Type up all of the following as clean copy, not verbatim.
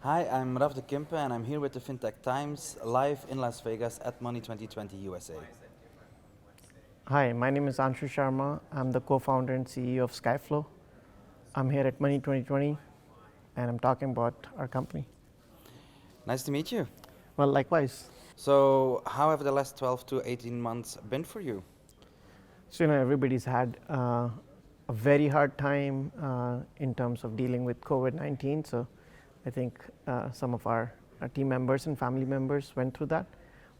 Hi, I'm Raf de Kimpe and I'm here with the FinTech Times live in Las Vegas at Money 2020 USA. Hi, my name is Anshu Sharma. I'm the co-founder and CEO of Skyflow. I'm here at Money 2020 and I'm talking about our company. Nice to meet you. Well, likewise. So, how have the last 12 to 18 months been for you? So, everybody's had a very hard time in terms of dealing with COVID-19. So, I think some of our team members and family members went through that.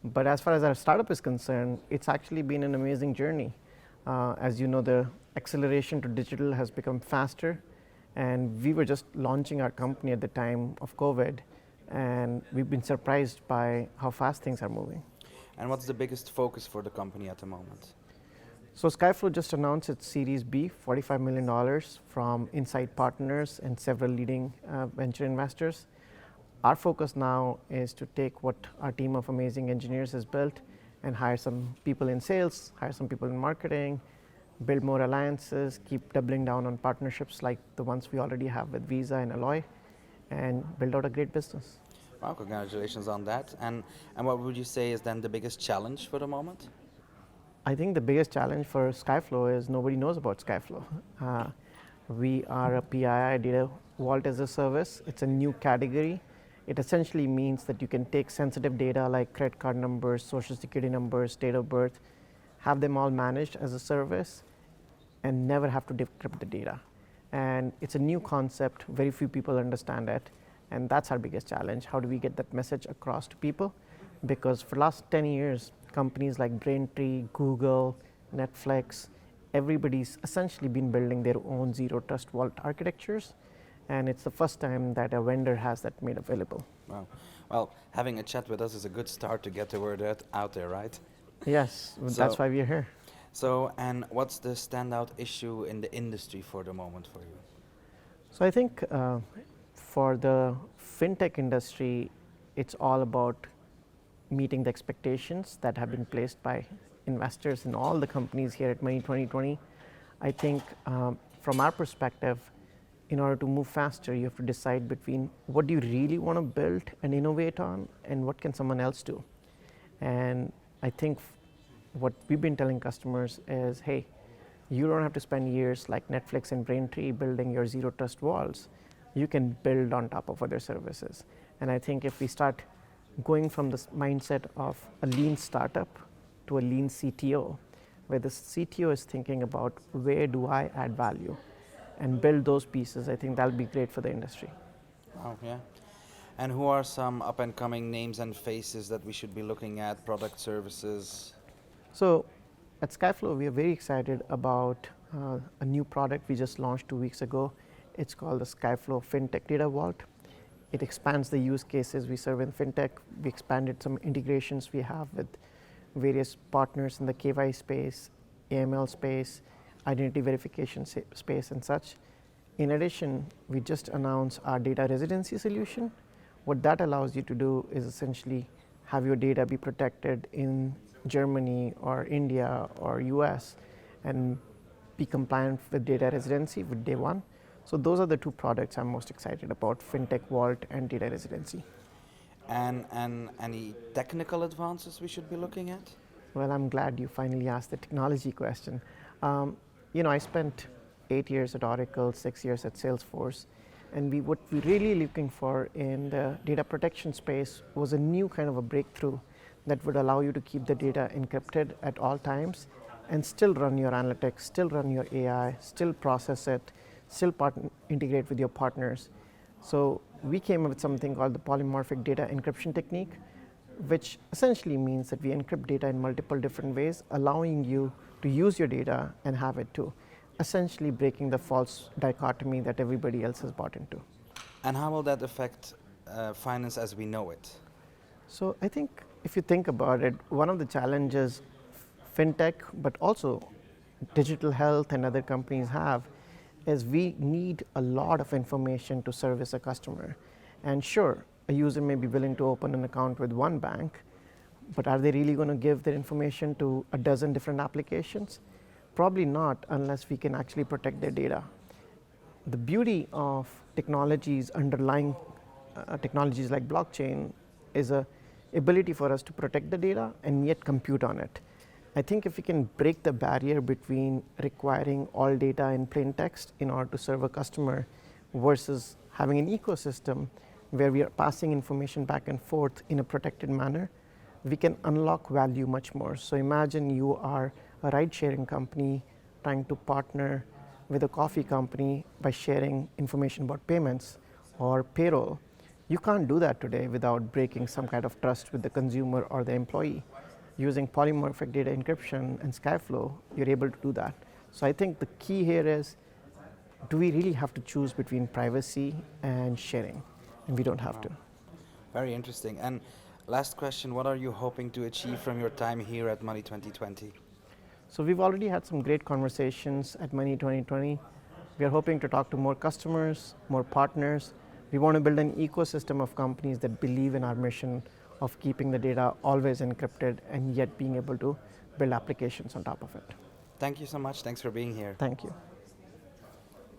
But as far as our startup is concerned, it's actually been an amazing journey. As you know, the acceleration to digital has become faster, and we were just launching our company at the time of COVID, and we've been surprised by how fast things are moving. And what's the biggest focus for the company at the moment? So Skyflow just announced its Series B, $45 million from Insight Partners and several leading venture investors. Our focus now is to take what our team of amazing engineers has built and hire some people in sales, hire some people in marketing, build more alliances, keep doubling down on partnerships like the ones we already have with Visa and Alloy, and build out a great business. Wow, congratulations on that. And what would you say is then the biggest challenge for the moment? I think the biggest challenge for Skyflow is nobody knows about Skyflow. We are a PII data vault as a service. It's a new category. It essentially means that you can take sensitive data like credit card numbers, social security numbers, date of birth, have them all managed as a service, and never have to decrypt the data. And it's a new concept. Very few people understand it. And that's our biggest challenge. How do we get that message across to people? Because for the last 10 years, companies like Braintree, Google, Netflix, everybody's essentially been building their own zero trust vault architectures. And it's the first time that a vendor has that made available. Wow. Well, having a chat with us is a good start to get the word out there, right? Yes, that's why we're here. So, and what's the standout issue in the industry for the moment for you? So I think for the fintech industry, it's all about meeting the expectations that have been placed by investors in all the companies here at Money 2020. I think from our perspective, in order to move faster, you have to decide between what do you really want to build and innovate on and what can someone else do. And I think what we've been telling customers is, hey, you don't have to spend years like Netflix and Braintree building your zero trust walls. You can build on top of other services. And I think if we start going from this mindset of a lean startup to a lean CTO, where the CTO is thinking about where do I add value and build those pieces, I think that'll be great for the industry. Wow, yeah. And who are some up and coming names and faces that we should be looking at, product services? So at Skyflow, we are very excited about a new product we just launched 2 weeks ago. It's called the Skyflow FinTech Data Vault. It expands the use cases we serve in fintech. We expanded some integrations we have with various partners in the KYC space, AML space, identity verification space, and such. In addition, we just announced our data residency solution. What that allows you to do is essentially have your data be protected in Germany or India or US and be compliant with data residency with day one. So those are the two products I'm most excited about, FinTech Vault and data residency. And any technical advances we should be looking at? Well, I'm glad you finally asked the technology question. I spent 8 years at Oracle, 6 years at Salesforce, and what we're really looking for in the data protection space was a new kind of a breakthrough that would allow you to keep the data encrypted at all times and still run your analytics, still run your AI, still process it, still integrate with your partners. So we came up with something called the polymorphic data encryption technique, which essentially means that we encrypt data in multiple different ways, allowing you to use your data and have it too, essentially breaking the false dichotomy that everybody else has bought into. And how will that affect finance as we know it? So I think if you think about it, one of the challenges fintech, but also digital health and other companies have is we need a lot of information to service a customer. And sure, a user may be willing to open an account with one bank, but are they really going to give their information to a dozen different applications? Probably not, unless we can actually protect their data. The beauty of technology's underlying technologies like blockchain is a ability for us to protect the data and yet compute on it. I think if we can break the barrier between requiring all data in plain text in order to serve a customer versus having an ecosystem where we are passing information back and forth in a protected manner, we can unlock value much more. So imagine you are a ride-sharing company trying to partner with a coffee company by sharing information about payments or payroll. You can't do that today without breaking some kind of trust with the consumer or the employee. Using polymorphic data encryption and Skyflow, you're able to do that. So I think the key here is, do we really have to choose between privacy and sharing? And we don't have to. Very interesting. And last question, what are you hoping to achieve from your time here at Money 2020? So we've already had some great conversations at Money 2020. We are hoping to talk to more customers, more partners. We want to build an ecosystem of companies that believe in our mission of keeping the data always encrypted and yet being able to build applications on top of it. Thank you so much. Thanks for being here. Thank you.